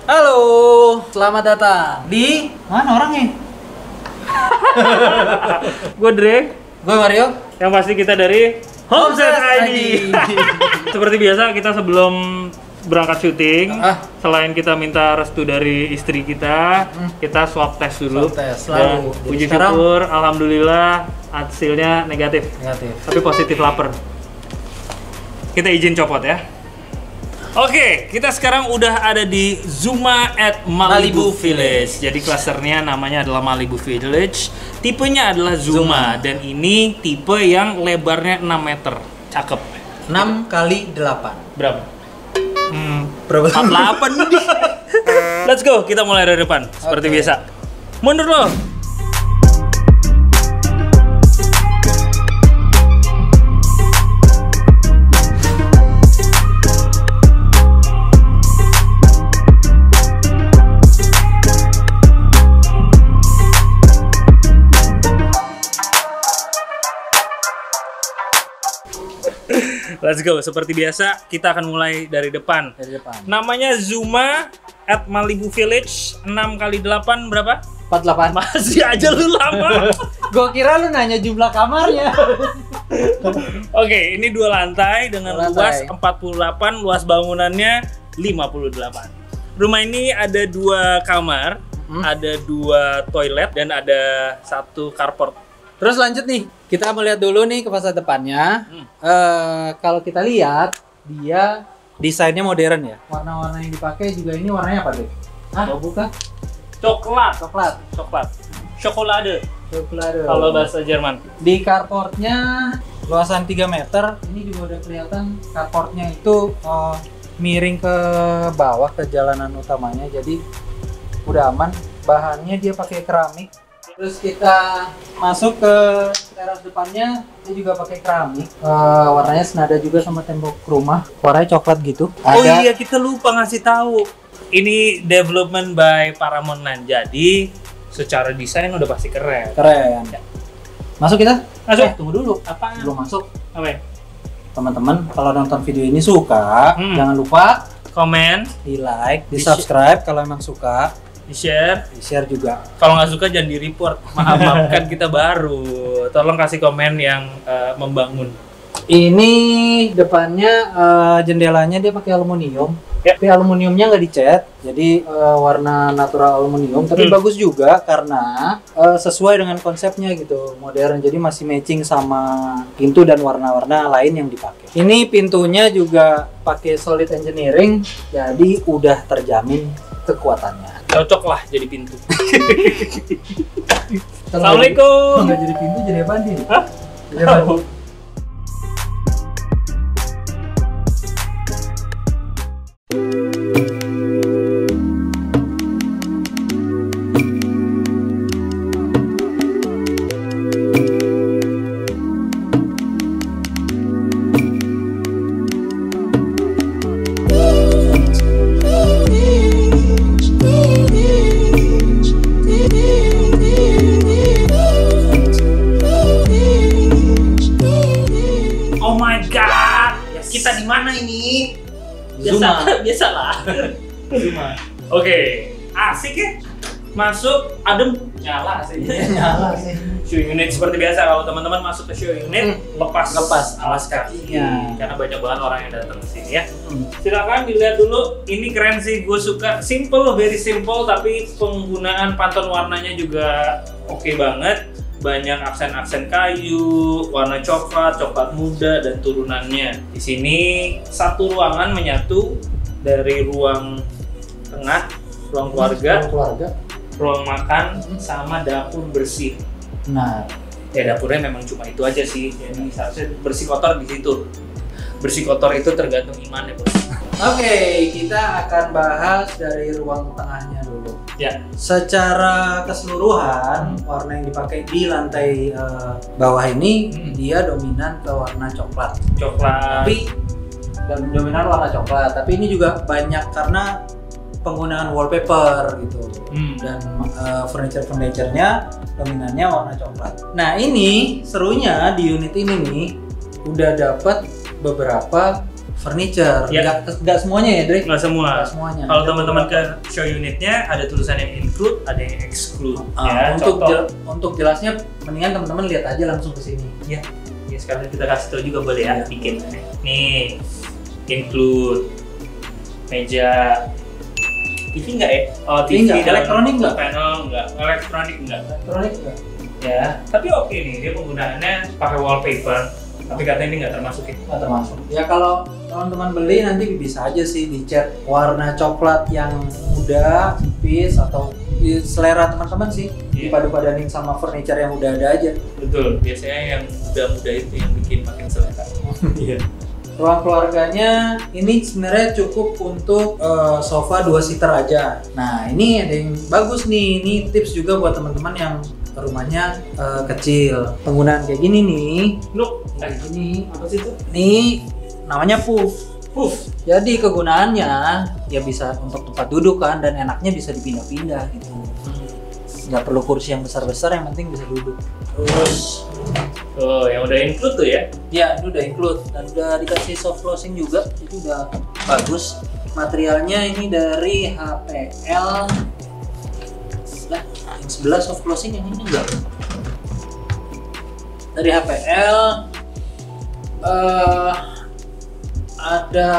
Halo, selamat datang di mana orangnya? Gue Dre, Gue Mario. yang pasti kita dari Homestead ID. Seperti biasa kita sebelum berangkat syuting, selain kita minta restu dari istri kita swab test dulu. Swab test, Dan selalu. puji Jadi sekarang- syukur, alhamdulillah hasilnya negatif. Tapi positif lapar. Kita izin copot ya. Oke, kita sekarang udah ada di Zuma at Malibu Village. Jadi klasternya namanya adalah Malibu Village. Tipenya adalah Zuma. Dan ini tipe yang lebarnya 6 meter. Cakep. 6 kali 8. Berapa? Berapa? 48 nih. Let's go, kita mulai dari depan. Seperti Oke. biasa. Mundur loh. Let's go, seperti biasa kita akan mulai dari depan. Dari depan. Namanya Zuma at Malibu Village. 6 kali 8 berapa? 48. Masih aja lu lama. Gue kira lu nanya jumlah kamarnya. Oke, ini 2 lantai dengan Dua luas lantai. 48, luas bangunannya 58. Rumah ini ada 2 kamar, ada 2 toilet dan ada 1 carport. Terus lanjut nih, kita melihat dulu nih ke fasad depannya. Kalau kita lihat, dia desainnya modern ya. Warna-warna yang dipakai juga ini warnanya apa deh? Oh bukan? Coklat, Coklat. Chocolade Coklat. kalau bahasa Jerman. Di carportnya luasan 3 meter. Ini juga udah kelihatan carportnya itu miring ke bawah ke jalanan utamanya. Jadi udah aman. Bahannya dia pakai keramik. Terus kita masuk ke teras depannya, dia juga pakai keramik. Warnanya senada juga sama tembok rumah. Warnanya coklat gitu. Oh iya, kita lupa ngasih tahu. Ini development by Paramount Land. Jadi secara desain udah pasti keren. Keren. Masuk kita? Masuk. Tunggu dulu. Apaan? Belum masuk. Apa ya? Teman-teman, kalau nonton video ini suka, jangan lupa Komen, di like, di subscribe kalau emang suka. di-share. Di share juga. Kalau nggak suka jangan di-report. Maaf, kan kita baru. Tolong kasih komen yang membangun. Ini depannya jendelanya dia pakai aluminium. Ya. Tapi aluminiumnya nggak dicat, jadi warna natural aluminium. Tapi bagus juga karena sesuai dengan konsepnya gitu, modern. Jadi masih matching sama pintu dan warna-warna lain yang dipakai. Ini pintunya juga pakai solid engineering, jadi udah terjamin kekuatannya. Cocok lah jadi pintu. Kalau Assalamualaikum. nggak jadi pintu jadi apa nih? Hah? Jadi apa? Oh my god. Kita di mana ini? Zuma. Biasalah. Zuma. Oke, asik ya. Masuk, adem, nyala sih. Nyala sih. Show unit seperti biasa, kalau teman-teman masuk ke show unit, lepas alas kakinya. Karena banyak banget orang yang datang ke sini ya. Silakan dilihat dulu. Ini keren sih, gue suka. Simple, very simple, tapi penggunaan pantun warnanya juga oke banget. Banyak aksen-aksen kayu, warna coklat, coklat muda, dan turunannya. Di sini satu ruangan menyatu dari ruang tengah, ruang keluarga, ruang makan, sama dapur bersih. Nah, Ya dapurnya memang cuma itu aja sih. Jadi seharusnya bersih kotor di situ. Bersih kotor itu tergantung iman ya bos. oke, kita akan bahas dari ruang tengahnya dulu. Ya. Secara keseluruhan, warna yang dipakai di lantai bawah ini dia dominan ke warna coklat. Coklat. Tapi dominan warna coklat. Tapi ini juga banyak karena penggunaan wallpaper gitu. Dan furniture-nya dominannya warna coklat. Nah ini serunya di unit ini nih udah dapat beberapa furniture. Ya. Nggak semuanya ya, Dre? Nggak semua. Nggak semuanya. Kalau teman-teman ke show unitnya ada tulisan yang include, ada yang exclude. Ya, Untuk jelasnya, mendingan teman-teman lihat aja langsung ke sini. Ya, sekarang kita kasih tahu juga boleh ya, bikin. Nih, include meja. TV nggak ya? Oh, TV nggak. Elektronik nggak? Panel nggak. Elektronik nggak. Elektronik nggak? Ya, tapi oke nih, dia penggunaannya pakai wallpaper. Tapi katanya ini nggak termasuk ya? Nggak termasuk. Ya kalau teman-teman beli nanti bisa aja sih dicat warna coklat yang muda, tipis, atau selera teman-teman sih. Dipadu-padanin sama furniture yang udah ada aja. Betul, biasanya yang muda-muda itu yang bikin makin selera. Iya. Ruang keluarganya ini sebenarnya cukup untuk sofa 2 seater aja. Nah ini ada yang bagus nih, ini tips juga buat teman-teman yang rumahnya kecil. Penggunaan kayak gini nih, Look, kayak gini. apa sih itu? Ini namanya puff. Puff. Jadi kegunaannya ya bisa untuk tempat duduk kan, dan enaknya bisa dipindah-pindah gitu. Nggak perlu kursi yang besar-besar, yang penting bisa duduk. Terus, yang udah include tuh ya? Ya, itu udah include dan udah dikasih soft closing juga, itu udah bagus. Materialnya ini dari HPL. Lah, yang sebelah soft closing, yang ini enggak. Dari HPL ada,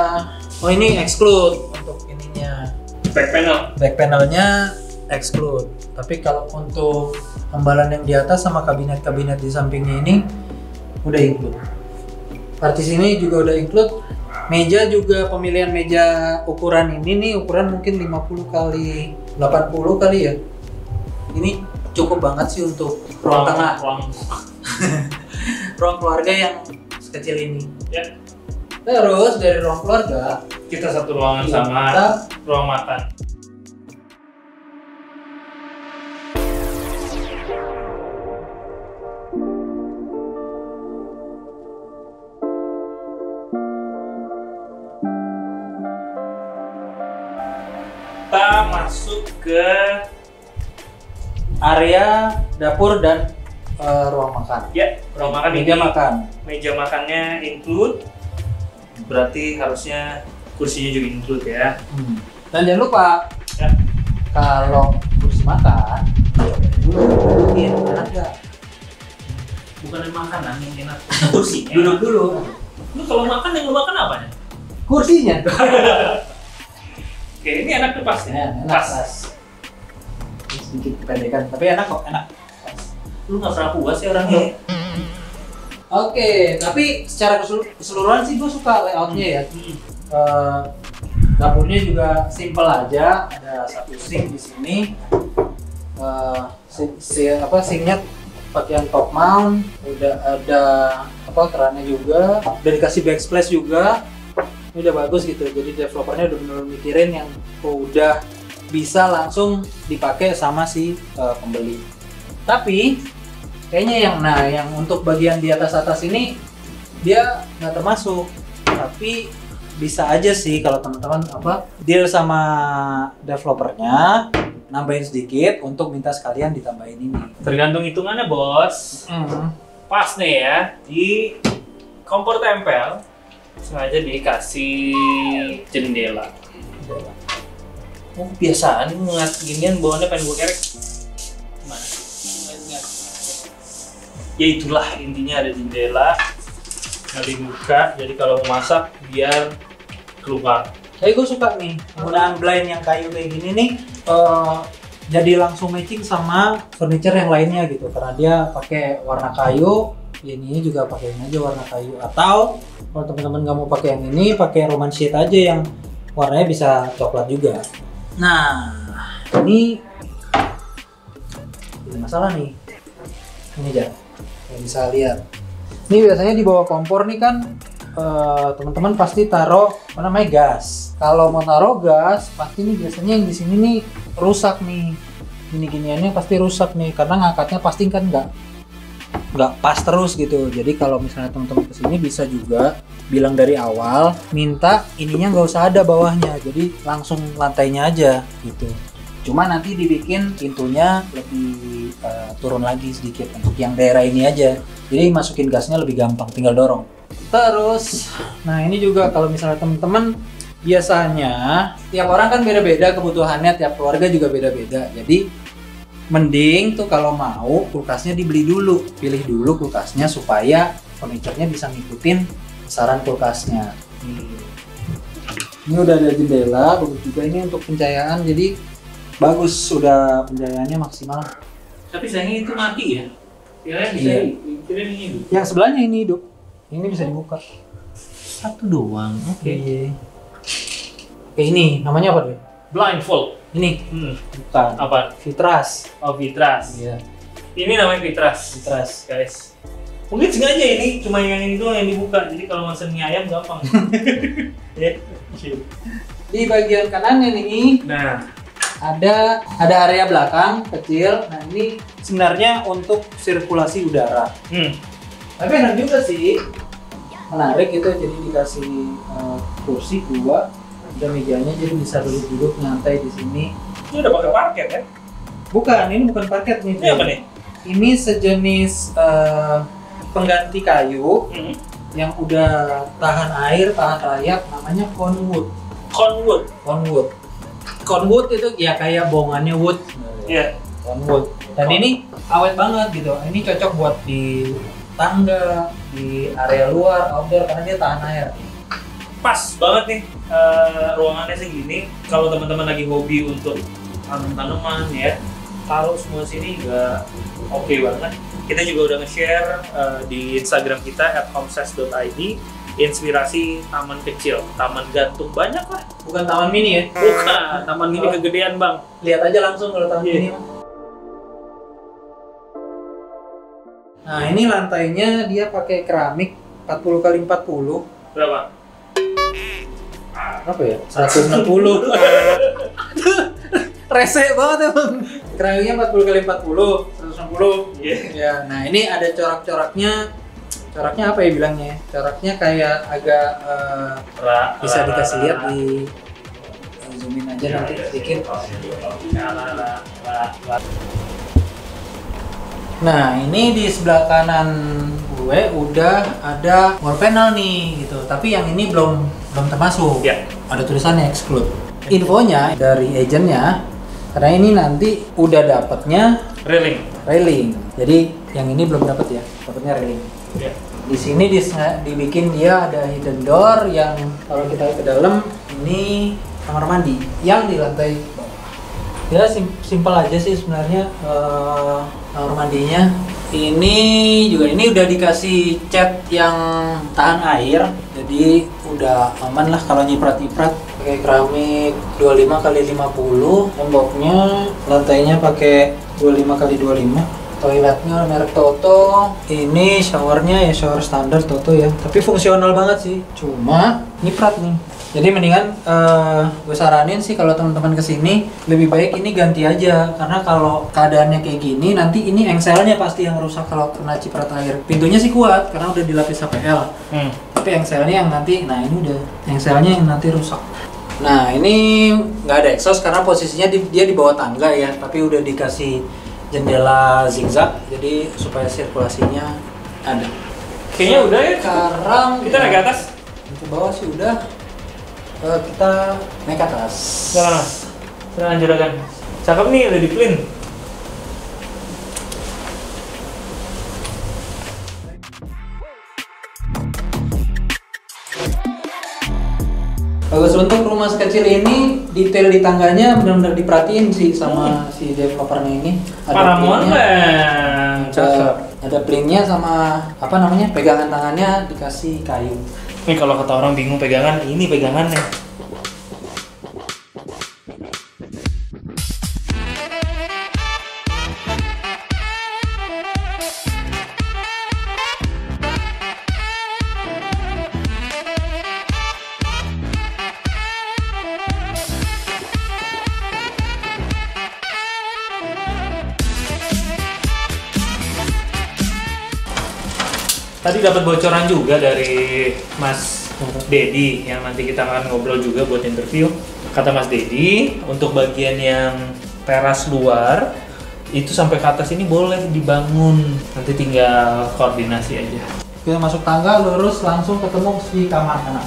oh ini exclude untuk ininya. Back panel. Back panelnya exclude. Tapi kalau untuk pembalan yang di atas sama kabinet-kabinet di sampingnya ini udah include. Partisi ini juga udah include. Meja juga, pemilihan meja ukuran ini nih, ukuran mungkin 50 kali 80 kali ya. Ini cukup banget sih untuk ruang tengah. Ruang keluarga yang sekecil ini. Ya. Terus dari ruang keluarga Kita satu ruangan sama ruang makan. Kita masuk ke area dapur dan ruang makan. ya, ruang makan. Meja ini makan. meja makannya include, berarti harusnya kursinya juga include ya. Dan jangan lupa Ya. kalau kursi makan dudukin, enak nggak? Bukan makanan yang enak, kursinya. Duduk dulu. Lu kalau makan yang lu makan apanya? Kursinya. Oke, ini enak tuh pasti. Enak pas. Sedikit kependekan, tapi enak kok, enak. Lu nggak pernah puas sih orangnya. Oke, tapi secara keseluruhan sih gue suka layoutnya ya. Dapurnya juga simple aja, ada satu sink di sini. Sinknya pakaian top mount, udah ada kerannya juga, udah dikasih backsplash juga. Ini udah bagus gitu, jadi developernya udah bener-bener mikirin yang udah bisa langsung dipakai sama si pembeli. Tapi kayaknya yang untuk bagian di atas ini dia nggak termasuk, tapi bisa aja sih kalau teman-teman deal sama developernya, nambahin sedikit untuk minta sekalian ditambahin ini. Tergantung hitungannya bos. Pas nih ya, di kompor tempel sengaja dikasih jendela. Oh kebiasaan ngat ginian bawaannya pengen gue kerek. Gimana? Ya itulah intinya, ada jendela nggak dibuka, jadi kalau mau masak biar keluar. Tapi gue suka nih penggunaan blind yang kayu kayak gini nih, jadi langsung matching sama furniture yang lainnya gitu, karena dia pakai warna kayu. Ini juga pakai aja warna kayu, atau kalau teman-teman nggak mau pakai yang ini, pakai Roman shade aja yang warnanya bisa coklat juga. Nah, ini masalah nih. Ini aja, yang bisa lihat. Ini biasanya di bawah kompor nih kan, teman-teman pasti taruh gas. Kalau mau taruh gas, pasti nih biasanya yang di sini nih rusak nih. Gini-giniannya pasti rusak nih, karena ngangkatnya pasti kan nggak pas terus gitu. Jadi kalau misalnya teman-teman kesini bisa juga bilang dari awal, minta ininya nggak usah ada bawahnya, jadi langsung lantainya aja gitu. Cuma nanti dibikin pintunya lebih turun lagi sedikit untuk yang daerah ini aja, jadi masukin gasnya lebih gampang, tinggal dorong. Terus, nah ini juga kalau misalnya teman-teman biasanya tiap orang kan beda-beda kebutuhannya, tiap keluarga juga beda-beda. Jadi mending tuh kalau mau kulkasnya dibeli dulu, pilih dulu kulkasnya supaya furniturnya bisa ngikutin besaran kulkasnya. Ini udah ada jendela, bagus juga ini untuk pencahayaan, jadi bagus, sudah pencahayaannya maksimal. Tapi sayangnya itu mati ya? Kirain bisa kirain ini hidup. Yang sebelahnya ini hidup, ini bisa dibuka. Satu doang, oke. Ini namanya apa tuh? Blindfold. Ini? Bukan. Apa? Vitras. Oh, Vitras. Iya. Ini namanya Vitras. Vitras. Guys. Mungkin sengaja ini cuma yang ini doang yang dibuka, jadi kalau mesen mie ayam gampang. Ya. Di bagian kanannya nih, Nah, ada area belakang kecil. Nah ini sebenarnya untuk sirkulasi udara. Tapi enak juga sih, menarik itu, jadi dikasih kursi 2, ada mejanya, jadi bisa duduk-duduk nyantai di sini. ini udah pakai parket ya? Bukan, ini bukan parket nih. Ini apa nih? Ini sejenis pengganti kayu yang udah tahan air, tahan rayap, namanya conwood. Conwood. Conwood. Conwood itu ya kayak bohongannya wood. Iya. Conwood. Dan ini awet banget gitu. Ini cocok buat di tangga, di area luar, outdoor, karena dia tahan air. Pas banget nih ruangannya segini. Kalau teman-teman lagi hobi untuk tanam-tanaman ya, taruh semua sini juga oke banget. Kita juga udah nge-share di Instagram kita @homesess.id inspirasi taman kecil, taman gantung banyak lah. Bukan taman mini ya? Bukan, taman mini kegedean bang. Lihat aja langsung kalau taman mini. Nah ini lantainya dia pakai keramik 40x40. Berapa? Apa ya? 160. Rese banget emang. Keramiknya 40x40, 160. Ya, nah ini ada corak-coraknya. Coraknya apa ya bilangnya? Coraknya kayak agak bisa dikasih lihat di zoomin aja nanti sedikit. Nah ini di sebelah kanan gue udah ada wall panel nih gitu, tapi yang ini belum termasuk. Ya. Ada tulisannya exclude. Infonya dari agentnya, karena ini nanti udah dapatnya railing. Jadi yang ini belum dapat ya, dapatnya railing. Ya. Di sini dibikin dia ada hidden door yang kalau kita ke dalam ini kamar mandi yang di lantai bawah. Ya simpel aja sih sebenarnya kamar mandinya. Ini udah dikasih cat yang tahan air, jadi udah aman lah kalau nyiprat-nyiprat. Pakai keramik 25x50, temboknya, lantainya pakai 25x25. Toiletnya merek Toto. Ini showernya ya shower standar Toto ya, tapi fungsional banget sih. Cuma nyiprat nih. Jadi mendingan gue saranin sih kalau teman-teman kesini lebih baik ini ganti aja, karena kalau keadaannya kayak gini nanti ini engselnya pasti yang rusak kalau kena ciprat air. Pintunya sih kuat karena udah dilapis HPL. Tapi engselnya yang nanti, nah ini udah engselnya yang nanti rusak. Nah ini nggak ada exhaust karena posisinya dia di bawah tangga ya, tapi udah dikasih jendela zigzag jadi supaya sirkulasinya ada. Kayaknya udah ya. Sekarang kita naik ke atas. Ke bawah sih udah. Kita naik ke atas. Silahkan juragan. Cakep nih, udah di clean. Bagus, untuk rumah sekecil ini detail di tangganya benar-benar diperhatiin sih sama si developernya ini. Ada plingnya sama apa namanya, pegangan tangannya dikasih kayu. Nih kalau kata orang bingung pegangan, ini pegangannya. Tadi dapat bocoran juga dari Mas Dedi yang nanti kita akan ngobrol juga buat interview. Kata Mas Dedi, untuk bagian yang teras luar itu sampai ke atas ini boleh dibangun. Nanti tinggal koordinasi aja. Kita masuk tangga lurus langsung ketemu di kamar anak.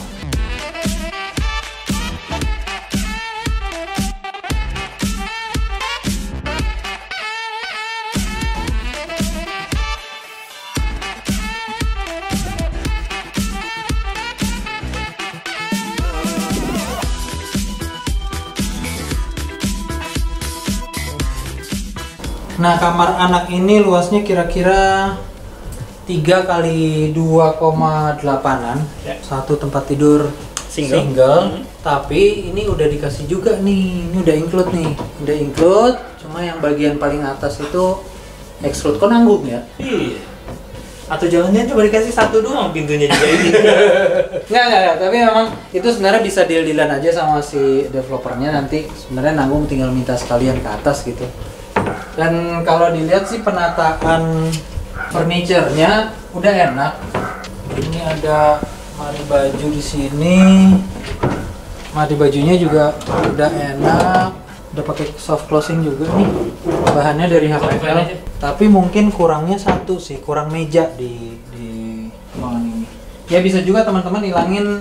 Nah, kamar anak ini luasnya kira-kira 3 kali 2,8an. Ya. Satu tempat tidur single. Tapi ini udah dikasih juga nih. Ini udah include nih. Udah include, cuma yang bagian paling atas itu exclude. Kok nanggung ya? Iya. Atau jangan-jangan coba dikasih satu doang pintunya juga ini. Nggak, tapi memang itu sebenarnya bisa deal-dealan aja sama si developernya, nanti sebenarnya nanggung tinggal minta sekalian ke atas gitu. Dan kalau dilihat sih penataan furniture-nya udah enak. Ini ada lemari baju di sini. Lemari bajunya juga udah enak. Udah pakai soft closing juga nih. Bahannya dari HPL. Tapi mungkin kurangnya satu sih, kurang meja di ruangan ini. Ya bisa juga teman-teman hilangin.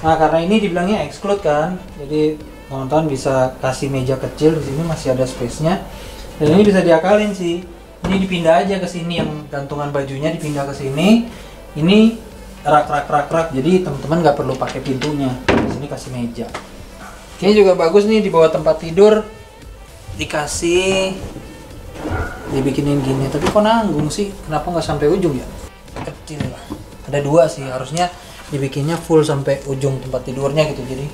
Nah, karena ini dibilangnya exclude kan. Jadi teman-teman bisa kasih meja kecil di sini, masih ada space-nya. Dan ini bisa diakalin sih. Ini dipindah aja ke sini, yang gantungan bajunya dipindah ke sini. Ini rak. Jadi teman-teman nggak perlu pakai pintunya. Di sini kasih meja. Ini juga bagus nih, di bawah tempat tidur dikasih, dibikinin gini. Tapi kok nanggung sih? Kenapa nggak sampai ujung ya? Kecil lah. Ada 2 sih, harusnya dibikinnya full sampai ujung tempat tidurnya gitu. Jadi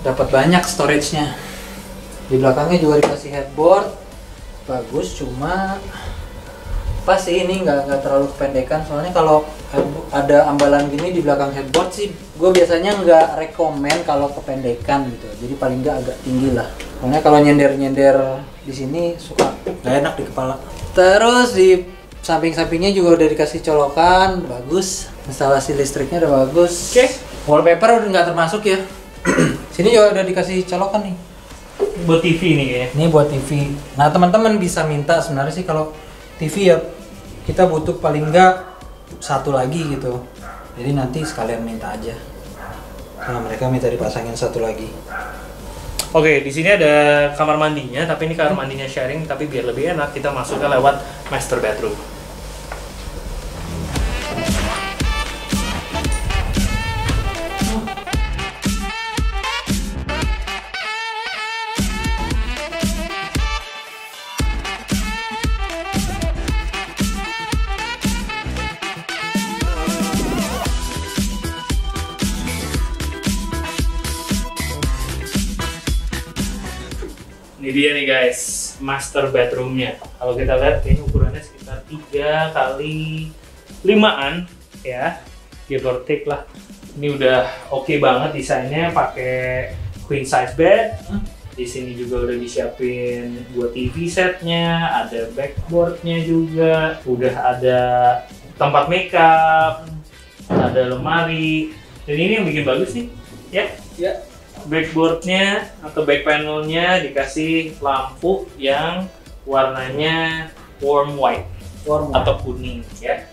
dapat banyak storage-nya. Di belakangnya juga dikasih headboard, bagus, cuma pas sih ini nggak terlalu kependekan, soalnya kalau ada ambalan gini di belakang headboard sih gue biasanya nggak rekomen kalau kependekan gitu, jadi paling nggak agak tinggi lah, soalnya kalau nyender di sini suka nggak enak di kepala. Terus di samping-sampingnya juga udah dikasih colokan, bagus, instalasi listriknya udah bagus. Oke. Wallpaper udah nggak termasuk ya. Sini juga udah dikasih colokan nih. Buat TV nih ya. Ini buat TV. Nah, teman-teman bisa minta sebenarnya sih kalau TV ya kita butuh paling enggak satu lagi gitu. Jadi nanti sekalian minta aja. Karena mereka minta dipasangin satu lagi. Oke, di sini ada kamar mandinya, tapi ini kamar mandinya sharing, tapi biar lebih enak kita masuknya lewat master bedroom. Ini dia nih guys, master bedroomnya. Kalau kita lihat ini ukurannya sekitar 3 kali 5an ya, give or take lah. Ini udah oke banget desainnya, pakai queen size bed. Di sini juga udah disiapin buat TV setnya, ada backboardnya juga, udah ada tempat makeup, ada lemari. Dan ini yang bikin bagus nih, ya. Ya. Backboardnya atau back panelnya dikasih lampu yang warnanya warm white atau kuning ya,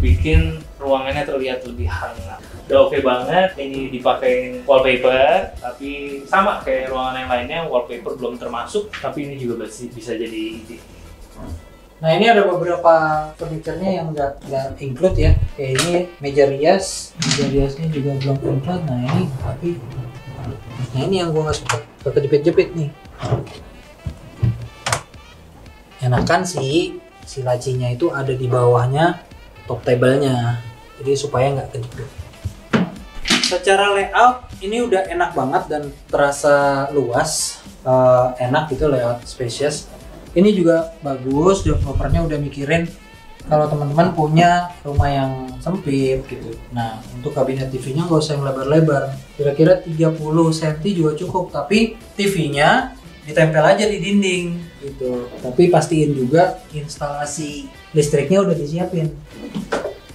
bikin ruangannya terlihat lebih hangat. Udah oke banget. Ini dipakein wallpaper, tapi sama kayak ruangan yang lainnya, wallpaper belum termasuk, tapi ini juga bisa jadi ide. Nah, ini ada beberapa furniture-nya yang nggak include ya. Kayak ini meja riasnya juga belum include. Nah ini tapi yang gua nggak suka, kejepit-jepit nih. Enakan sih si lacinya itu ada di bawahnya top table-nya, jadi supaya nggak kejepit. Secara layout ini udah enak banget dan terasa luas, enak gitu, layout spacious. Ini juga bagus, developernya udah mikirin kalau teman-teman punya rumah yang sempit gitu. Nah, untuk kabinet TV-nya nggak usah yang lebar-lebar, kira-kira 30 cm juga cukup, tapi TV-nya ditempel aja di dinding gitu. Tapi pastiin juga instalasi listriknya udah disiapin.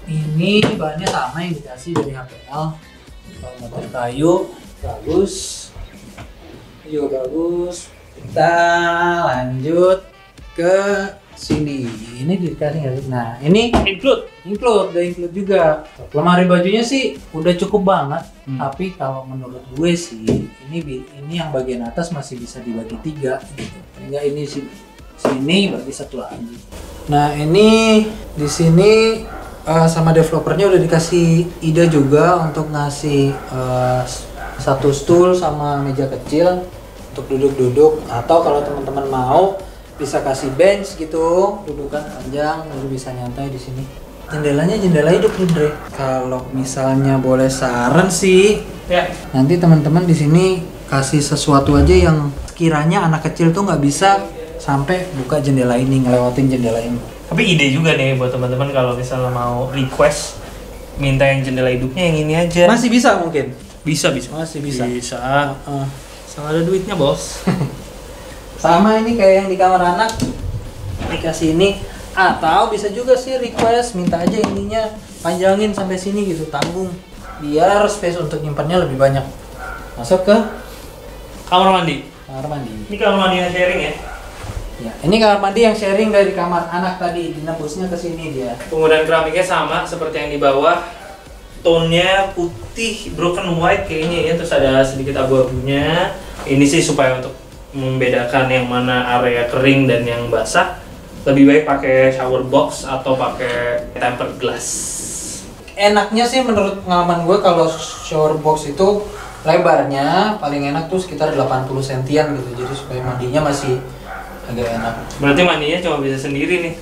Ini bahannya sama yang dikasih dari HPL, motor kayu, bagus. Ini juga bagus. Kita lanjut ke sini ini dikasih nggak sih? Nah ini Include. include juga. Lemari bajunya sih udah cukup banget, tapi kalau menurut gue sih ini yang bagian atas masih bisa dibagi 3 gitu. Enggak ini sini bagi 1 lagi. Nah ini di sini sama developernya udah dikasih ide juga untuk ngasih 1 stool sama meja kecil untuk duduk-duduk, atau kalau teman-teman mau bisa kasih bench gitu, dudukan panjang, lalu bisa nyantai di sini. Jendelanya jendela hidup nih, Dre. Kalau misalnya boleh saran sih, Ya. nanti teman-teman di sini kasih sesuatu aja yang sekiranya anak kecil tuh nggak bisa sampai buka jendela ini, ngelewatin jendela ini. Tapi ide juga nih buat teman-teman kalau misalnya mau request minta yang jendela hidupnya yang ini aja. Masih bisa mungkin? Bisa. Masih bisa. Sama ada duitnya, Bos. Sama ini kayak yang di kamar anak, dikasih ini. Atau bisa juga sih request minta aja ininya panjangin sampai sini gitu, tanggung, biar space untuk nyimpannya lebih banyak. Masuk ke Kamar mandi. Ini kamar mandi yang sharing ya. Ya, ini kamar mandi yang sharing dari kamar anak tadi, dinembusnya ke sini dia. Penggunaan keramiknya sama seperti yang di bawah. Tone-nya putih broken white kayaknya ya, terus ada sedikit abu-abunya. Ini sih supaya untuk membedakan yang mana area kering dan yang basah. Lebih baik pakai shower box atau pakai tempered glass. Enaknya sih menurut pengalaman gue kalau shower box itu lebarnya paling enak tuh sekitar 80 sentian gitu, jadi supaya mandinya masih agak enak. Berarti mandinya cuma bisa sendiri nih.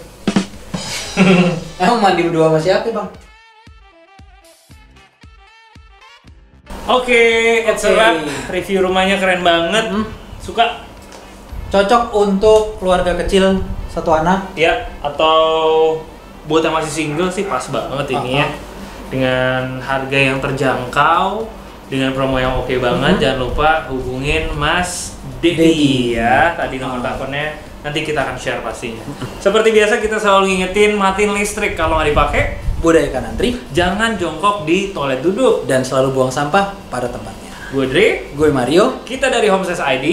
Emang mandi berdua sama siapa bang? Oke, it's a wrap. Review rumahnya keren banget. Suka? Cocok untuk keluarga kecil 1 anak. Ya, atau buat yang masih single sih pas banget ini ya. Dengan harga yang terjangkau, dengan promo yang oke banget. Jangan lupa hubungin Mas Dedi ya. Tadi nomor teleponnya nanti kita akan share pastinya. Seperti biasa kita selalu ngingetin matiin listrik kalau nggak dipakai. Budayakan antri. Jangan jongkok di toilet duduk. Dan selalu buang sampah pada tempatnya. Gue Dre. Gue Mario. Kita dari Homestay ID.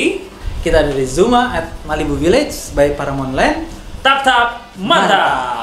Kita dari Zuma at Malibu Village by Paramount Land. Tap tap mantap.